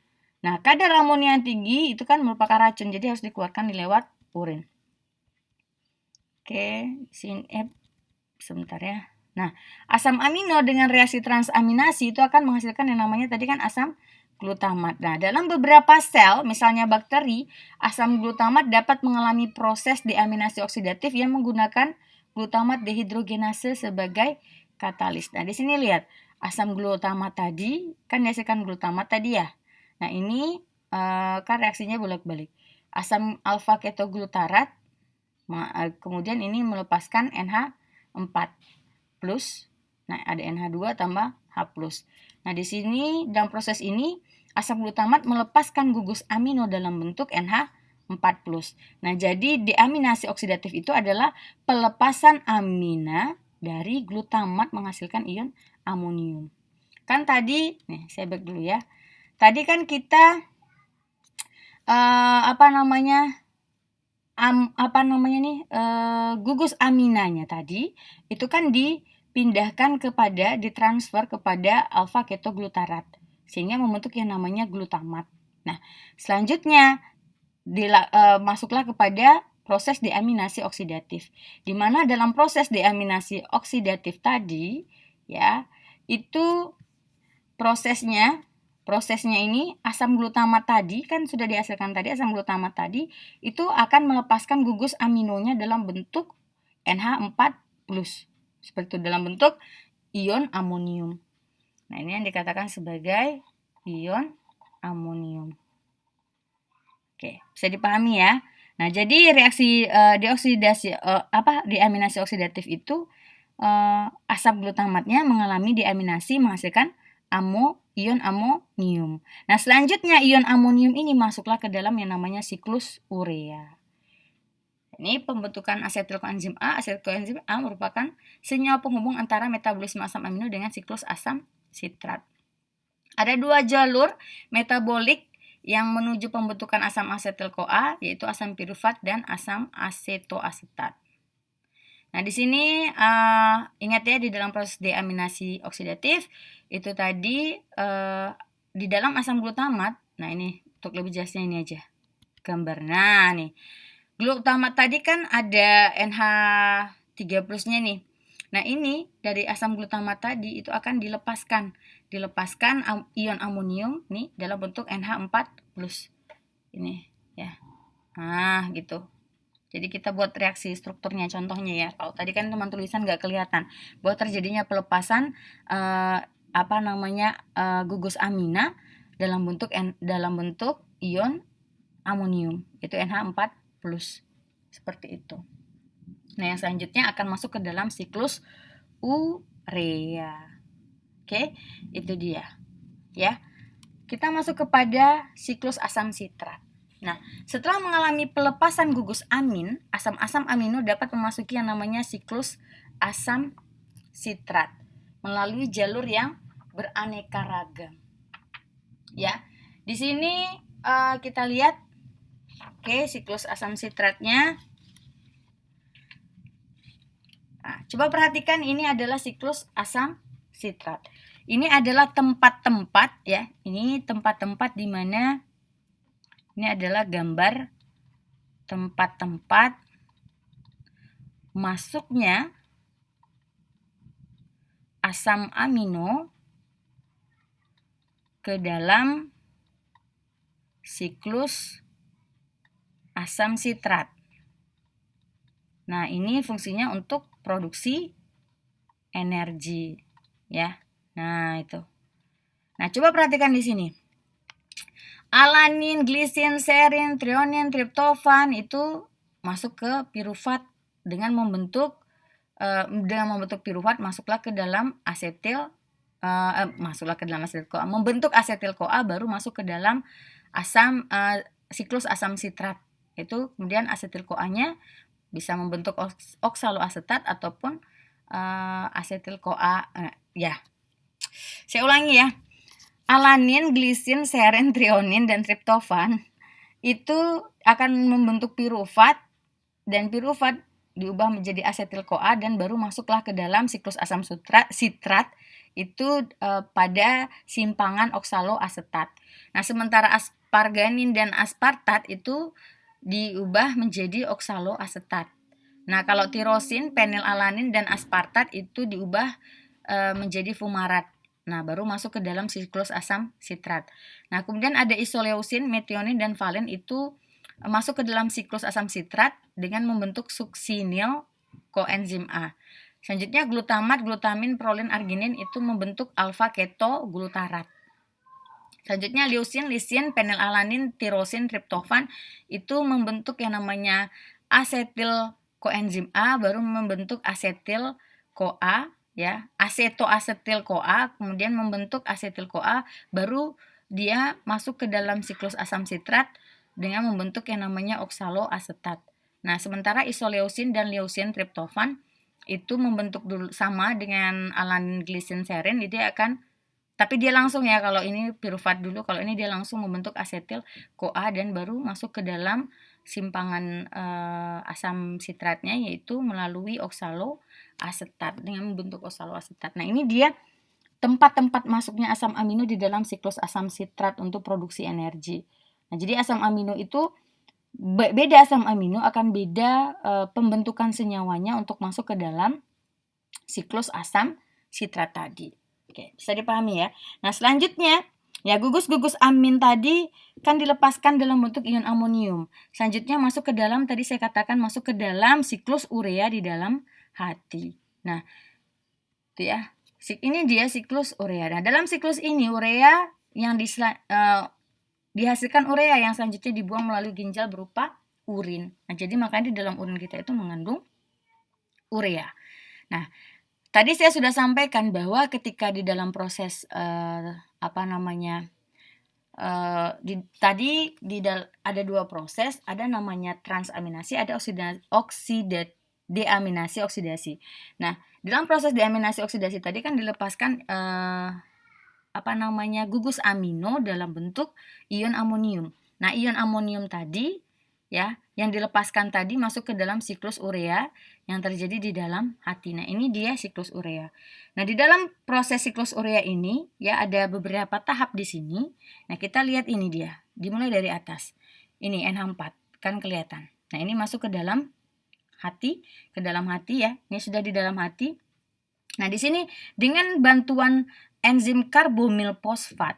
Nah, kadar amonia yang tinggi itu kan merupakan racun, jadi harus dikeluarkan di lewat urin. Oke, sini sebentar ya. Nah, asam amino dengan reaksi transaminasi itu akan menghasilkan yang namanya tadi kan asam glutamat. Nah, dalam beberapa sel, misalnya bakteri, asam glutamat dapat mengalami proses deaminasi oksidatif yang menggunakan glutamat dehidrogenase sebagai katalis. Nah, di sini lihat, asam glutamat tadi kan dihasilkan glutamat tadi ya. Nah, ini kan reaksinya bolak-balik. Asam alfa ketoglutarat, kemudian ini melepaskan NH4 plus. Nah, ada NH2 tambah H+. Nah, di sini dalam proses ini asam glutamat melepaskan gugus amino dalam bentuk NH4+. Nah, jadi deaminasi oksidatif itu adalah pelepasan amina dari glutamat menghasilkan ion amonium. Kan tadi, nih saya back dulu ya. Tadi kan kita gugus aminanya tadi itu kan ditransfer kepada alfa ketoglutarat sehingga membentuk yang namanya glutamat. Nah, selanjutnya masuklah kepada proses deaminasi oksidatif, di mana dalam proses deaminasi oksidatif tadi ya itu prosesnya ini asam glutamat tadi kan sudah dihasilkan tadi, asam glutamat tadi itu akan melepaskan gugus aminonya dalam bentuk NH4+, seperti itu, dalam bentuk ion amonium. Nah, ini yang dikatakan sebagai ion amonium. Oke, bisa dipahami ya. Nah, jadi reaksi deaminasi oksidatif itu asam glutamatnya mengalami deaminasi menghasilkan ion amonium. Nah, selanjutnya ion amonium ini masuklah ke dalam yang namanya siklus urea. Ini pembentukan asetil koenzim A. Asetil koenzim A merupakan senyawa penghubung antara metabolisme asam amino dengan siklus asam sitrat. Ada dua jalur metabolik yang menuju pembentukan asam asetil-CoA, yaitu asam pirufat dan asam asetoasetat. Nah, di sini ingat ya, di dalam proses deaminasi oksidatif itu tadi di dalam asam glutamat. Nah, ini untuk lebih jelasnya ini aja gambar. Nah, nih glutamat tadi kan ada NH3+-nya nih. Nah, ini dari asam glutamat tadi itu akan dilepaskan ion amonium nih dalam bentuk NH4+. Ini ya. Nah, gitu. Jadi kita buat reaksi strukturnya, contohnya ya. Kalau tadi kan teman tulisan nggak kelihatan bahwa terjadinya pelepasan gugus amina dalam bentuk ion amonium, itu NH4+. Seperti itu. Nah, yang selanjutnya akan masuk ke dalam siklus urea. Oke, itu dia. Ya. Kita masuk kepada siklus asam sitrat. Nah, setelah mengalami pelepasan gugus amin, asam-asam amino dapat memasuki yang namanya siklus asam sitrat melalui jalur yang beraneka ragam. Ya, di sini kita lihat, siklus asam sitratnya. Nah, coba perhatikan, ini adalah siklus asam sitrat. Ini adalah tempat-tempat ya. Ini tempat-tempat di mana ini adalah gambar tempat-tempat masuknya asam amino ke dalam siklus asam sitrat. Nah, ini fungsinya untuk produksi energi ya. Nah, itu. Nah, coba perhatikan di sini. Alanin, glisin, serin, trionin, triptofan itu masuk ke pirufat dengan membentuk pirufat, masuklah ke dalam asetil CoA, membentuk asetil CoA, baru masuk ke dalam siklus asam sitrat. Itu kemudian asetil CoA-nya bisa membentuk oksaloasetat ataupun asetil CoA ya. Saya ulangi ya. Alanin, glisin, serin, trionin, dan triptofan itu akan membentuk pirufat, dan pirufat diubah menjadi asetil CoA dan baru masuklah ke dalam siklus asam sitrat itu pada simpangan oksaloasetat. Nah, sementara asparganin dan aspartat itu diubah menjadi oksaloasetat. Nah, kalau tirosin, penilalanin, dan aspartat itu diubah menjadi fumarat. Nah, baru masuk ke dalam siklus asam sitrat. Nah, kemudian ada isoleusin, metionin, dan valen itu masuk ke dalam siklus asam sitrat dengan membentuk suksinil koenzim A. Selanjutnya glutamat, glutamin, prolin, arginin itu membentuk alfa keto glutarat. Selanjutnya leusin, lisin, penilalanin, tirosin, triptofan itu membentuk yang namanya asetil koenzim A, baru membentuk asetil CoA, ya, asetoasetil CoA, kemudian membentuk asetil CoA, baru dia masuk ke dalam siklus asam sitrat dengan membentuk yang namanya oksaloasetat. Nah, sementara isoleusin dan leusin triptofan itu membentuk dulu sama dengan alanin glisin serin, dia akan, tapi dia langsung ya, kalau ini piruvat dulu, kalau ini dia langsung membentuk asetil CoA dan baru masuk ke dalam simpangan asam sitratnya, yaitu melalui oksaloasetat dengan membentuk oksaloasetat. Nah, ini dia tempat-tempat masuknya asam amino di dalam siklus asam sitrat untuk produksi energi. Nah, jadi asam amino itu beda, asam amino akan beda pembentukan senyawanya untuk masuk ke dalam siklus asam sitrat tadi. Oke, bisa dipahami ya. Nah, selanjutnya ya, gugus-gugus amin tadi kan dilepaskan dalam bentuk ion amonium. Selanjutnya masuk ke dalam, tadi saya katakan masuk ke dalam siklus urea di dalam hati. Nah, itu ya. Ini dia siklus urea. Nah, dalam siklus ini urea yang dihasilkan urea yang selanjutnya dibuang melalui ginjal berupa urin. Nah, jadi makanya di dalam urin kita itu mengandung urea. Nah, tadi saya sudah sampaikan bahwa ketika di dalam proses ada dua proses, ada namanya transaminasi, ada deaminasi oksidasi. Nah, dalam proses deaminasi oksidasi tadi kan dilepaskan gugus amino dalam bentuk ion amonium. Nah, ion amonium tadi ya, yang dilepaskan tadi masuk ke dalam siklus urea yang terjadi di dalam hati. Nah, ini dia siklus urea. Nah, di dalam proses siklus urea ini ya ada beberapa tahap di sini. Nah, kita lihat ini dia. Dimulai dari atas. Ini NH4 kan kelihatan. Nah, ini masuk ke dalam hati, ya. Ini sudah di dalam hati. Nah, di sini dengan bantuan enzim karbomil fosfat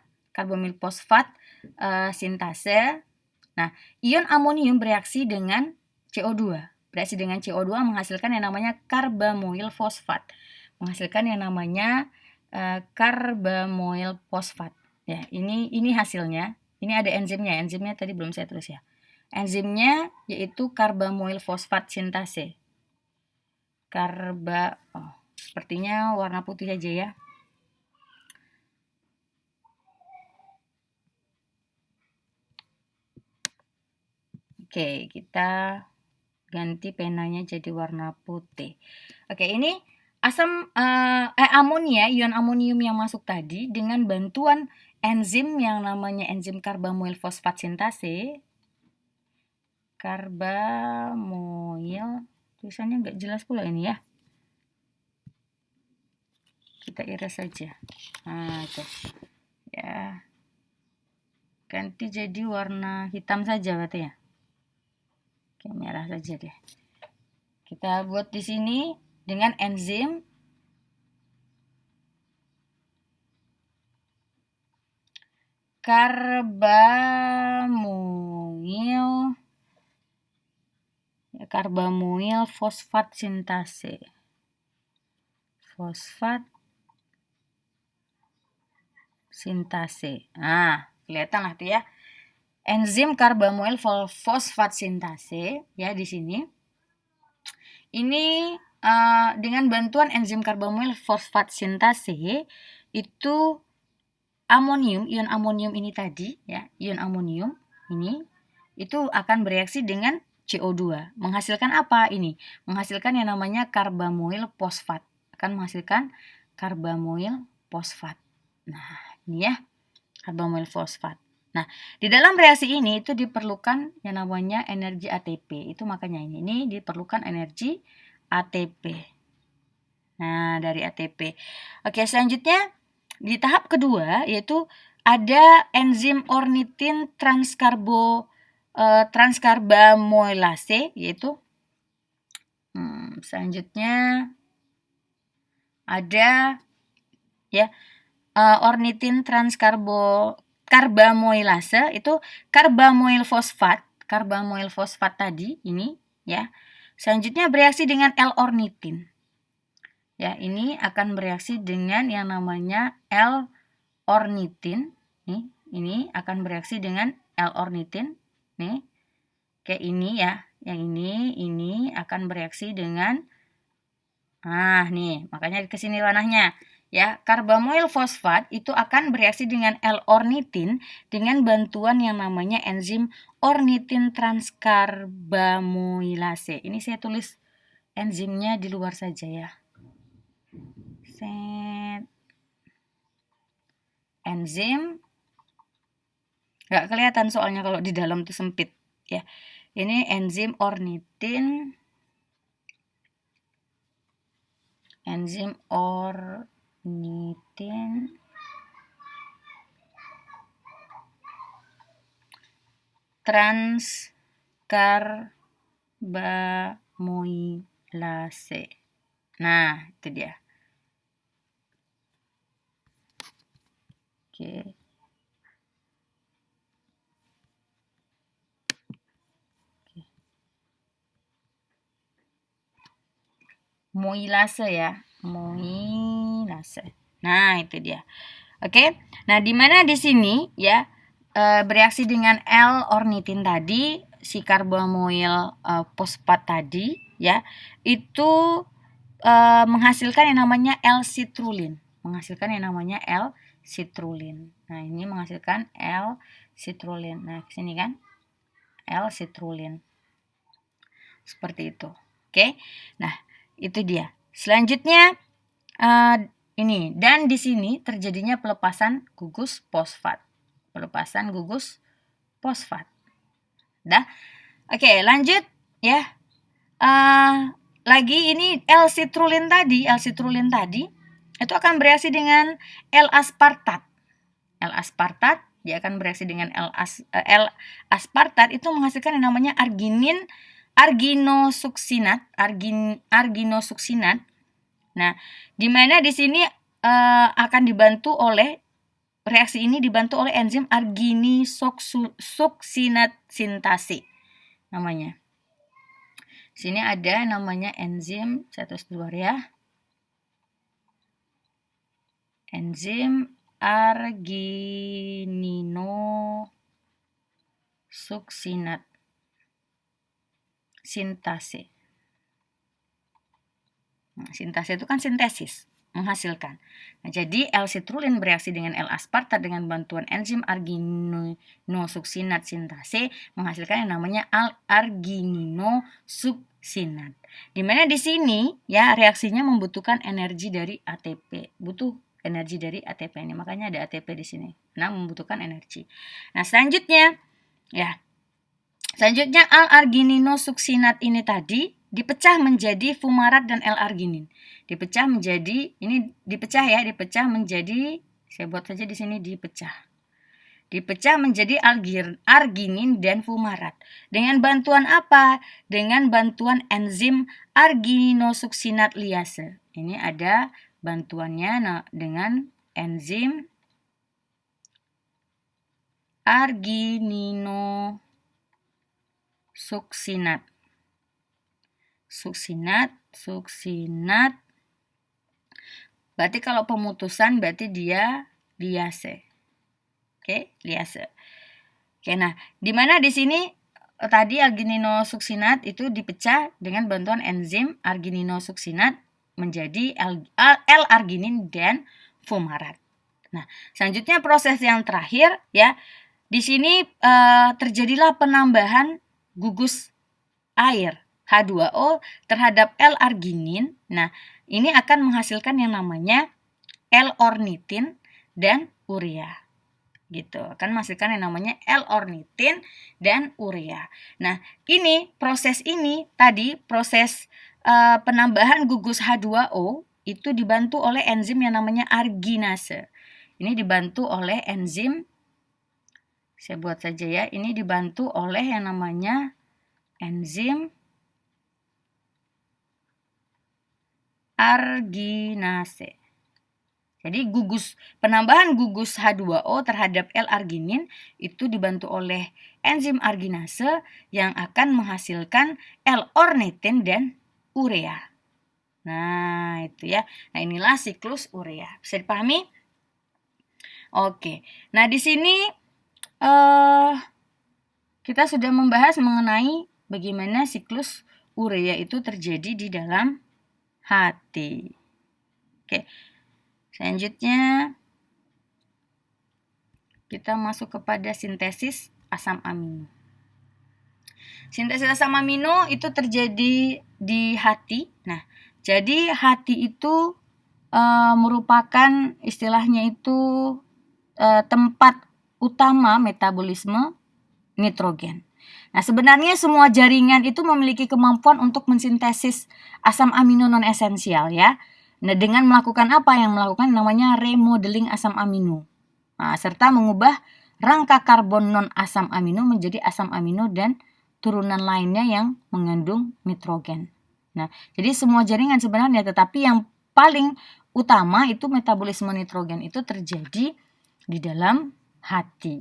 sintase. Nah, ion amonium bereaksi dengan CO2. Menghasilkan yang namanya karbamoil fosfat. Ya, ini hasilnya. Ini ada enzimnya. Enzimnya tadi belum saya tulis ya. Enzimnya yaitu karbamoil fosfat sintase. Sepertinya warna putih aja ya. Oke, kita ganti penanya jadi warna putih. Oke, ini amonia, ion amonium yang masuk tadi dengan bantuan enzim yang namanya enzim karbamoil fosfat sintase. Tulisannya nggak jelas pula ini ya. Kita iris saja. Nah, itu. Ya. Ganti jadi warna hitam saja berarti ya. Oke, merah saja deh. Kita buat di sini dengan enzim karbamoil fosfat sintase. Nah, kelihatan lah tuh ya. Enzim karbamoil fosfat sintase ya di sini. Ini dengan bantuan enzim karbamoil fosfat sintase itu ion amonium ini tadi ya, ion amonium ini itu akan bereaksi dengan CO2. Menghasilkan apa ini? Menghasilkan yang namanya karbamoil fosfat. Akan menghasilkan karbamoil fosfat. Nah, ini ya, karbamoil fosfat. Nah, di dalam reaksi ini itu diperlukan yang namanya energi ATP. Itu makanya ini diperlukan energi ATP. Nah, dari ATP. Oke, selanjutnya di tahap kedua yaitu ada enzim ornitin transkarbamylase, yaitu Selanjutnya ada ya ornitin karbamoilase, itu karbamoil fosfat tadi ini ya. Selanjutnya bereaksi dengan L-ornitin. Ya, ini akan bereaksi dengan yang namanya L-ornitin. Nih, ini akan bereaksi dengan L-ornitin. Nih, kayak ini ya. Yang ini akan bereaksi dengan nih, makanya ke sini warnanya. Ya, karbamoil fosfat itu akan bereaksi dengan L-ornitin dengan bantuan yang namanya enzim ornitin transkarbamoilase. Ini saya tulis enzimnya di luar saja ya. Enzim nggak kelihatan soalnya kalau di dalam itu sempit ya. Ini enzim ornitin transkarbamoilase. Nah, itu dia. Oke. Moilase ya, moilase. Nah, itu dia. Oke. Nah, di mana di sini ya bereaksi dengan L-ornitin tadi, si karbamoil fosfat tadi ya, itu menghasilkan yang namanya L-citrulin. Nah, ini menghasilkan L-citrulin. Nah, sini kan L-citrulin. Seperti itu. Oke. Nah, itu dia. Selanjutnya ini, dan di sini terjadinya pelepasan gugus fosfat. Dah. Oke, lanjut ya. Lagi ini L-citrulin tadi itu akan bereaksi dengan L-aspartat. Dia akan bereaksi dengan L-aspartat itu menghasilkan yang namanya arginosuksinat. Nah, di mana di sini akan dibantu oleh reaksi ini dibantu oleh enzim arginisuksinat sintase namanya. Sini ada namanya enzim, saya tulis dulu ya. Enzim arginisuksinat sintase. Nah, sintase itu kan sintesis, menghasilkan. Nah, jadi L-citrulin bereaksi dengan L-aspartat dengan bantuan enzim arginosuksinat sintase menghasilkan yang namanya arginosuksinat. Di mana di sini ya reaksinya membutuhkan energi dari ATP. Butuh energi dari ATP ini, makanya ada ATP di sini. Nah, membutuhkan energi. Nah, selanjutnya L-arginosuksinat ini tadi dipecah menjadi fumarat dan L-arginin. Dipecah menjadi, saya buat saja di sini dipecah menjadi arginin dan fumarat. Dengan bantuan apa? Dengan bantuan enzim arginosuksinat liase. Ini ada bantuannya dengan enzim arginosuksinat. Suksinat. Berarti kalau pemutusan berarti dia liase. Oke, liase. Oke, nah, di mana di sini tadi arginosuksinat itu dipecah dengan bantuan enzim arginosuksinat menjadi L-arginin dan fumarat. Nah, selanjutnya proses yang terakhir ya. Di sini terjadilah penambahan gugus air H2O terhadap L-arginin. Nah, ini akan menghasilkan yang namanya L-ornitin dan urea. Gitu, akan menghasilkan yang namanya L-ornitin dan urea. Nah, proses penambahan gugus H2O itu dibantu oleh enzim yang namanya arginase. Ini dibantu oleh enzim, saya buat saja ya, ini dibantu oleh yang namanya enzim L-arginase. Jadi penambahan gugus H2O terhadap L-arginin itu dibantu oleh enzim arginase yang akan menghasilkan L-ornithin dan urea. Nah, itu ya. Nah, inilah siklus urea. Bisa dipahami? Oke. Nah, di sini kita sudah membahas mengenai bagaimana siklus urea itu terjadi di dalam hati. Oke. Selanjutnya kita masuk kepada sintesis asam amino. Sintesis asam amino itu terjadi di hati. Nah, jadi hati itu merupakan istilahnya itu tempat utama metabolisme nitrogen. Nah, sebenarnya semua jaringan itu memiliki kemampuan untuk mensintesis asam amino non esensial ya. Nah, dengan melakukan apa yang melakukan namanya remodeling asam amino. Nah, serta mengubah rangka karbon non asam amino menjadi asam amino dan turunan lainnya yang mengandung nitrogen. Nah, jadi semua jaringan sebenarnya, tetapi yang paling utama itu metabolisme nitrogen itu terjadi di dalam hati.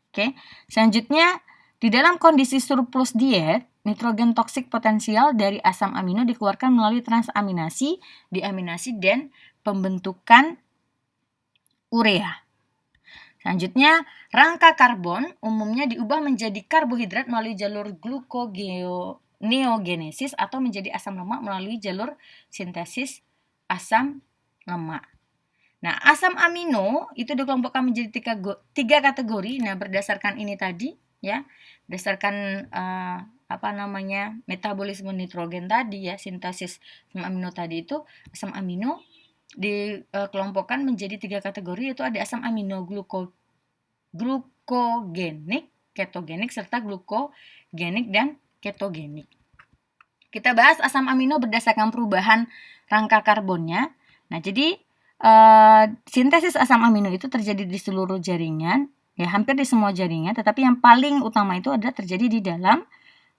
Oke. Selanjutnya, di dalam kondisi surplus diet, nitrogen toksik potensial dari asam amino dikeluarkan melalui transaminasi, diaminasi, dan pembentukan urea. Selanjutnya, rangka karbon umumnya diubah menjadi karbohidrat melalui jalur gluconeogenesis atau menjadi asam lemak melalui jalur sintesis asam lemak. Nah, asam amino itu dikelompokkan menjadi tiga kategori. Nah, berdasarkan ini tadi ya, berdasarkan metabolisme nitrogen tadi ya, sintesis asam amino tadi itu, asam amino dikelompokkan menjadi tiga kategori, yaitu ada asam amino glukogenik, ketogenik, serta glukogenik dan ketogenik. Kita bahas asam amino berdasarkan perubahan rangka karbonnya. Nah, jadi sintesis asam amino itu terjadi di seluruh jaringan, ya hampir di semua jaringan, tetapi yang paling utama itu adalah terjadi di dalam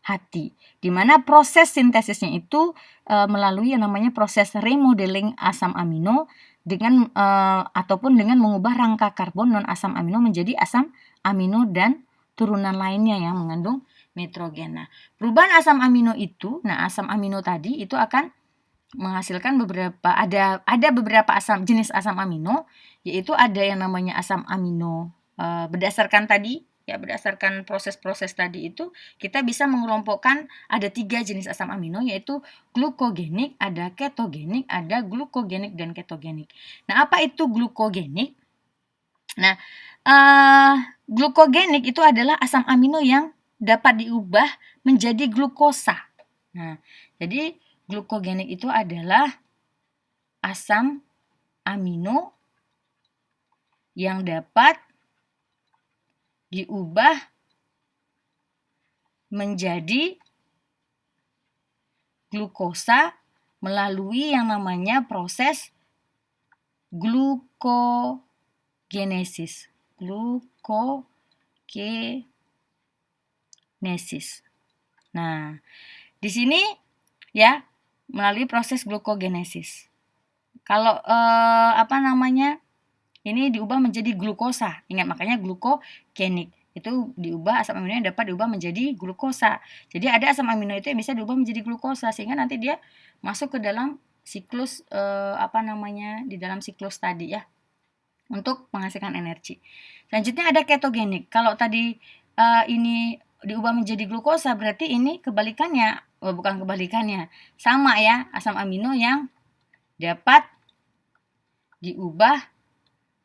hati, di mana proses sintesisnya itu melalui yang namanya proses remodeling asam amino dengan ataupun dengan mengubah rangka karbon non asam amino menjadi asam amino dan turunan lainnya yang mengandung nitrogen. Nah, perubahan asam amino itu, asam amino tadi itu akan menghasilkan ada beberapa jenis asam amino, yaitu ada yang namanya asam amino berdasarkan proses-proses tadi itu kita bisa mengelompokkan ada 3 jenis asam amino, yaitu glukogenik, ada ketogenik, ada glukogenik dan ketogenik. Nah, apa itu glukogenik? Nah, glukogenik itu adalah asam amino yang dapat diubah menjadi glukosa. Nah, jadi glukogenik itu adalah asam amino yang dapat diubah menjadi glukosa melalui yang namanya proses glukogenesis. Nah, di sini ya melalui proses glukogenesis. Kalau ini diubah menjadi glukosa. Ingat, makanya glukogenik. Itu diubah, asam amino yang dapat diubah menjadi glukosa. Jadi ada asam amino itu yang bisa diubah menjadi glukosa, sehingga nanti dia masuk ke dalam siklus di dalam siklus tadi ya, untuk menghasilkan energi. Selanjutnya ada ketogenik. Kalau tadi ini diubah menjadi glukosa, berarti ini kebalikannya. Bukan kebalikannya. Sama ya, asam amino yang dapat diubah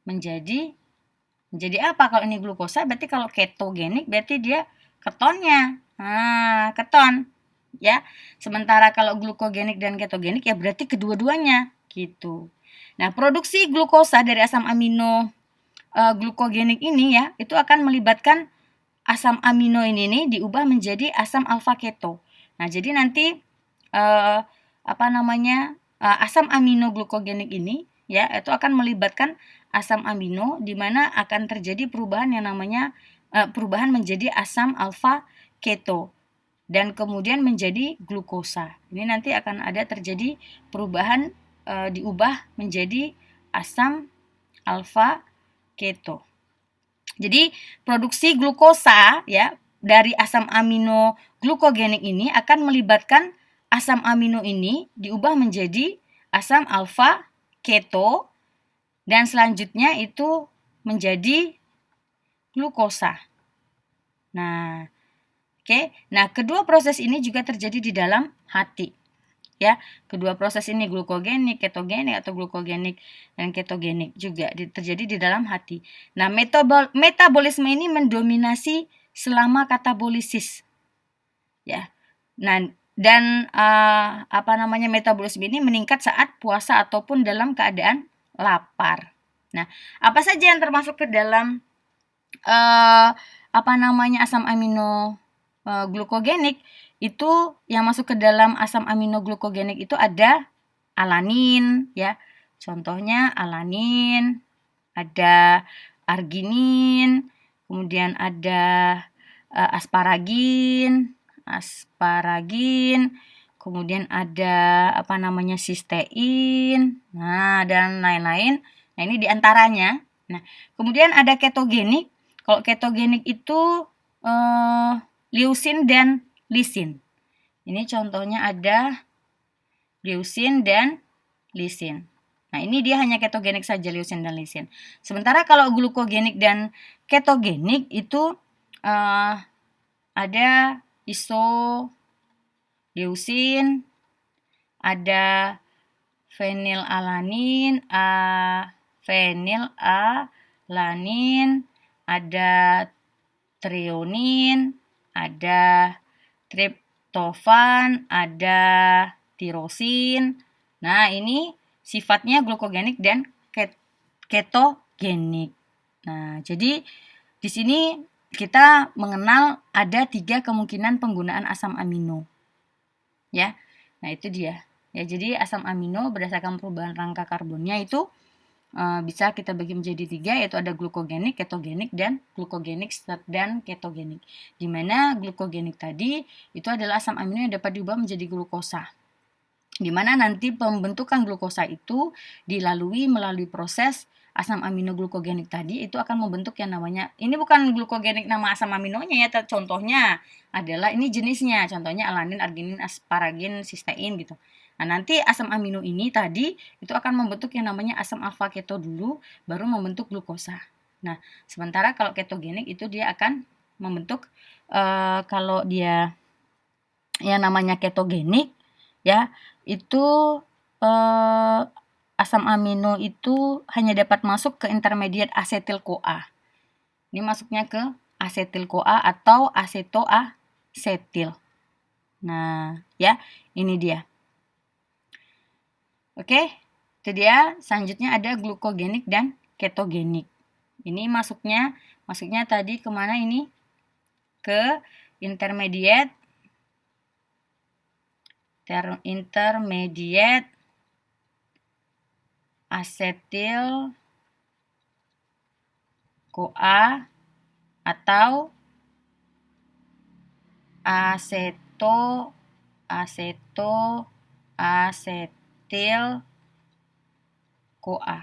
menjadi apa? Kalau ini glukosa, berarti kalau ketogenik berarti dia ketonnya. Nah, keton ya. Sementara kalau glukogenik dan ketogenik ya berarti kedua-duanya gitu. Nah, produksi glukosa dari asam amino glukogenik ini ya, itu akan melibatkan asam amino ini nih diubah menjadi asam alfa keto. Nah, jadi nanti asam amino glukogenik ini ya, itu akan melibatkan asam amino, di mana akan terjadi perubahan yang namanya perubahan menjadi asam alfa keto dan kemudian menjadi glukosa. Ini nanti akan ada terjadi perubahan diubah menjadi asam alfa keto. Jadi produksi glukosa ya dari asam amino glukogenik ini akan melibatkan asam amino ini diubah menjadi asam alfa keto dan selanjutnya itu menjadi glukosa. Nah, oke. Nah, kedua proses ini juga terjadi di dalam hati. Ya, kedua proses ini glukogenik, ketogenik atau glukogenik dan ketogenik juga terjadi di dalam hati. Nah, metabolisme ini mendominasi selama katabolisis. Ya. Nah, dan metabolisme ini meningkat saat puasa ataupun dalam keadaan lapar. Nah, apa saja yang termasuk ke dalam asam amino glukogenik? Itu yang masuk ke dalam asam amino glukogenik itu ada alanin ya. Contohnya alanin, ada arginin, kemudian ada asparagin, kemudian ada sistein. Nah, dan lain-lain. Nah, ini diantaranya. Nah, kemudian ada ketogenik. Kalau ketogenik itu leusin dan lisin. Ini contohnya ada leusin dan lisin. Nah, ini dia hanya ketogenik saja, leusin dan lisin. Sementara kalau glukogenik dan ketogenik itu ada isoleusin, ada fenilalanin, ada treonin, ada triptofan, ada tirosin. Nah, ini sifatnya glukogenik dan ketogenik. Nah, jadi di sini kita mengenal ada 3 kemungkinan penggunaan asam amino. Ya. Nah, itu dia. Ya, jadi asam amino berdasarkan perubahan rangka karbonnya itu bisa kita bagi menjadi 3, yaitu ada glukogenik, ketogenik, dan glukogenik dan ketogenik. Di mana glukogenik tadi itu adalah asam amino yang dapat diubah menjadi glukosa. Di mana nanti pembentukan glukosa itu melalui proses asam amino glukogenik tadi itu akan membentuk yang namanya, ini bukan glukogenik nama asam aminonya ya, contohnya adalah ini jenisnya, contohnya alanin, arginin, asparagin, sistein gitu. Nah, nanti asam amino ini tadi itu akan membentuk yang namanya asam alfa keto dulu, baru membentuk glukosa. Nah, sementara kalau ketogenik itu dia akan membentuk kalau dia yang namanya ketogenik ya, itu asam amino itu hanya dapat masuk ke intermediate asetil-CoA. Ini masuknya ke asetil-CoA atau asetoasetil. Nah, ya, ini dia. Oke, itu dia. Selanjutnya ada glukogenik dan ketogenik. Ini masuknya tadi kemana ini? Ke intermediate asetil CoA atau asetil CoA.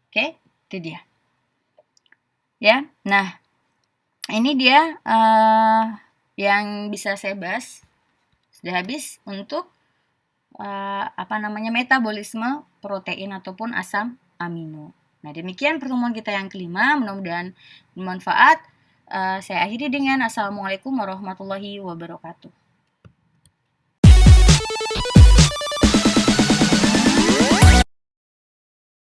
Oke, itu dia. Ya, nah ini dia yang bisa saya bahas. Sudah habis untuk metabolisme protein ataupun asam amino. Nah, demikian pertemuan kita yang kelima. Mudah-mudahan bermanfaat. Saya akhiri dengan Assalamualaikum warahmatullahi wabarakatuh.